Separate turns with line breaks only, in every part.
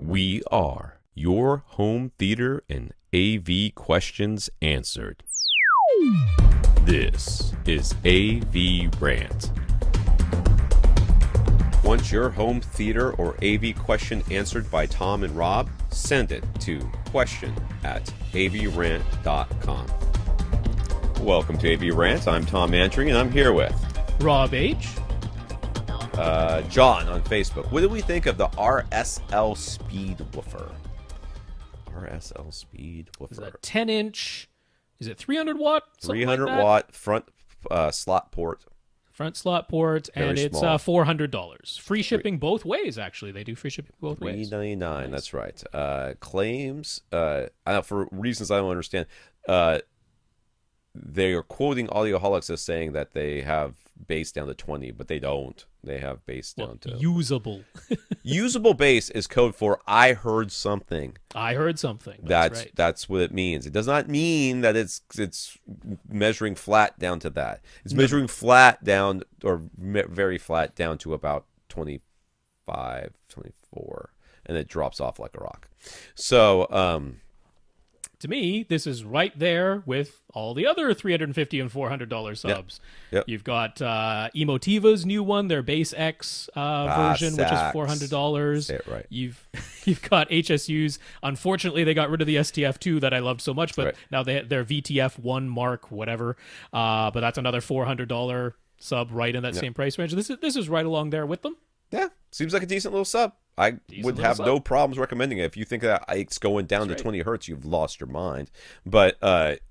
We are your home theater and AV questions answered. This is AVRant. Want your home theater or AV question answered by Tom and Rob? Send it to question@avrant.com. Welcome to AVRant. I'm Tom Andry, and I'm here with
Rob H.
John on Facebook. What do we think of the RSL Speedwoofer? RSL Speedwoofer.
Is it a 10-inch? Is it 300 watt?
300 watt front slot port.
Front slot port,
Very
and it's
small.
$400. Free shipping both ways, actually. They do free shipping both ways.
$399.
Nice.
That's right. Claims, for reasons I don't understand, they are quoting Audioholics as saying that they have bass down to 20, but they don't. They have bass down to...
Usable.
Usable bass is code for I heard something.
I heard something. That's right.
That's what it means. It does not mean that it's measuring flat down to that. It's measuring flat down, or very flat down to about 25, 24, and it drops off like a rock. So,
to me, this is right there with all the other $350 and $400 subs.
Yep.
You've got Emotiva's new one, their Base X version, which is $400.
Say it right.
You've got HSU's. Unfortunately, they got rid of the STF2 that I loved so much, but now they're VTF1 Mark, whatever. But that's another $400 sub right in that same price range. This is right along there with them.
Yeah, seems like a decent little sub. I would have no problems recommending it. If you think that it's going down to 20 hertz, you've lost your mind. But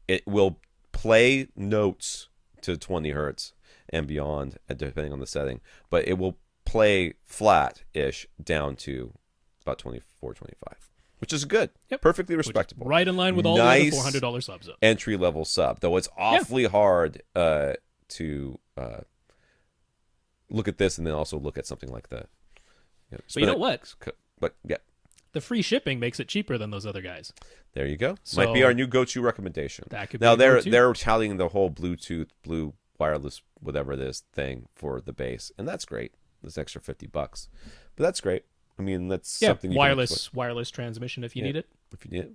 it will play notes to 20 hertz and beyond, depending on the setting. But it will play flat-ish down to about 24, 25, which is good. Yep. Perfectly respectable.
Right in line with all the other $400 subs.
Entry-level sub, though it's awfully hard to look at this and then also look at something like that.
But you know what?
But yeah,
the free shipping makes it cheaper than those other guys.
There you go.
So,
might be our new go-to recommendation.
That could
now
be
they're touting the whole Bluetooth, blue wireless, whatever it is thing for the bass, and that's great. This extra $50, but that's great. I mean, that's something you
wireless transmission if you need it.
If you need it.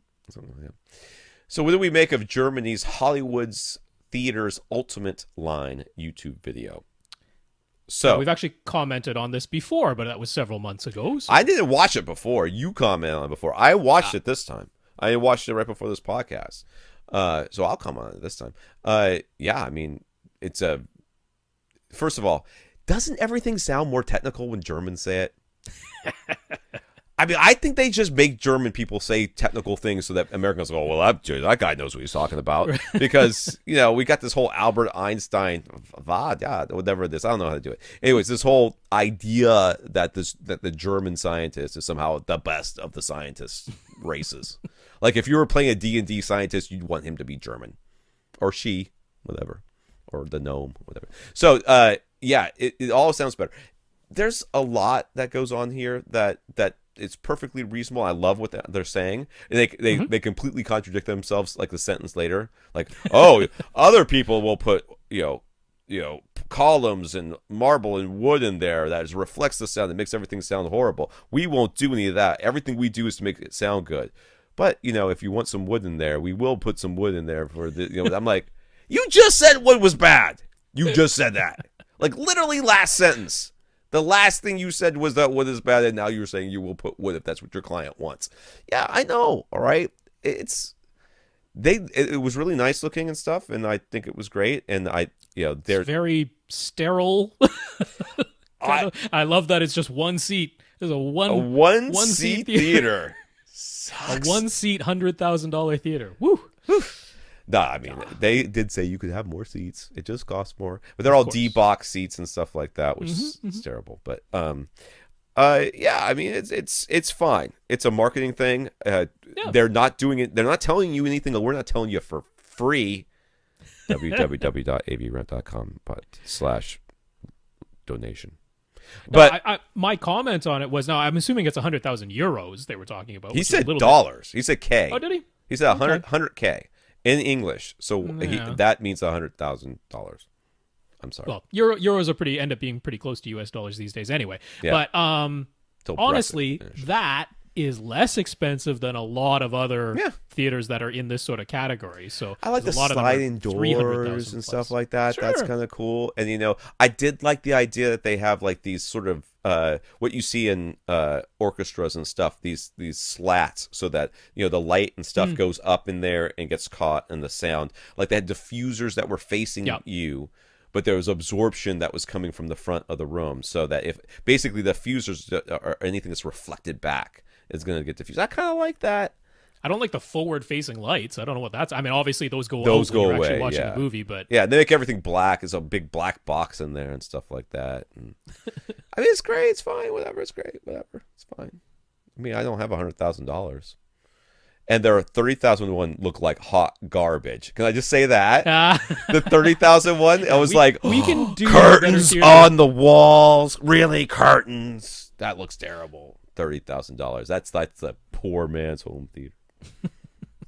So what do we make of Germany's Hollywood's Theater's UltimateLine YouTube video? So
we've actually commented on this before, but that was several months ago. So.
I didn't watch it before. You commented on it before. I watched it this time. I watched it right before this podcast. So I'll comment on it this time. Yeah, I mean, it's a... First of all, doesn't everything sound more technical when Germans say it? I mean, I think they just make German people say technical things so that Americans go, well, that guy knows what he's talking about. Because, we got this whole Albert Einstein, whatever it is. I don't know how to do it. Anyways, this whole idea that the German scientist is somehow the best of the scientists races. Like, if you were playing a D&D scientist, you'd want him to be German. Or she, whatever. Or the gnome, whatever. So, yeah, it all sounds better. There's a lot that goes on here that it's perfectly reasonable. I love what they're saying. And they completely contradict themselves, like the sentence later. Like, oh, other people will put, columns and marble and wood in there that reflects the sound, that makes everything sound horrible. We won't do any of that. Everything we do is to make it sound good. But, if you want some wood in there, we will put some wood in there for the, I'm like, you just said wood was bad. You just said that. Like, literally last sentence. The last thing you said was that wood is bad, and now you're saying you will put wood if that's what your client wants. Yeah, I know. All right, it was really nice looking and stuff, and I think it was great. And it's
very sterile. I love that it's just one seat. There's a one
seat theater.
A one-seat $100,000 theater. Woo.
No, I mean, they did say you could have more seats. It just costs more. But they're all D-box seats and stuff like that, which is terrible. But, yeah, I mean, it's fine. It's a marketing thing. They're not doing it. They're not telling you anything that we're not telling you for free. www.avrant.com/donation.
But my comment on it was, now I'm assuming it's 100,000 euros they were talking about.
He said dollars. He said K.
Oh, did he?
He said 100K. In English, so that means $100,000. I'm sorry.
Well, euros end up being pretty close to US dollars these days, anyway. Yeah. But honestly, that is less expensive than a lot of other
Yeah.
theaters that are in this sort of category. So
I like the
a lot
sliding
of them are
doors and stuff like that.
Sure.
That's kind of cool. And, you know, I did like the idea that they have like these sort of what you see in orchestras and stuff, these slats, so that, you know, the light and stuff goes up in there and gets caught in the sound. Like they had diffusers that were facing you, but there was absorption that was coming from the front of the room, so that if basically the diffusers or anything that's reflected back is going to get diffused. I kind of like that.
I don't like the forward-facing lights. I don't know what that's. I mean, obviously those go
Those
out when
go
you're
away,
actually watching
yeah.
the movie, but
Yeah, they make everything black. There's a big black box in there and stuff like that. And, I mean, it's great. It's fine. Whatever. It's great. Whatever. It's fine. I mean, I don't have $100,000. And their 30,000 one looked like hot garbage. Can I just say that? The 30,000 one, I was like,
we can do
curtains on the walls. Really, curtains? That looks terrible. $30,000. That's a poor man's home theater.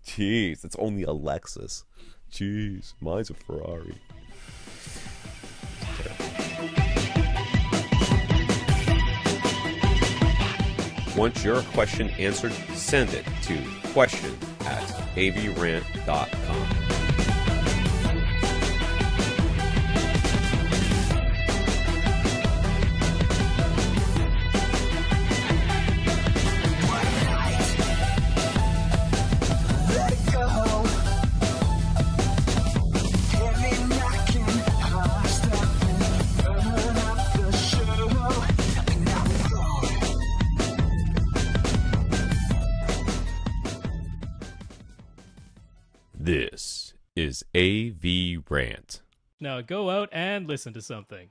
Jeez, it's only a Lexus. Jeez, mine's a Ferrari. Want your question answered? Send it to question@avrant.com. This is AVRant.
Now go out and listen to something.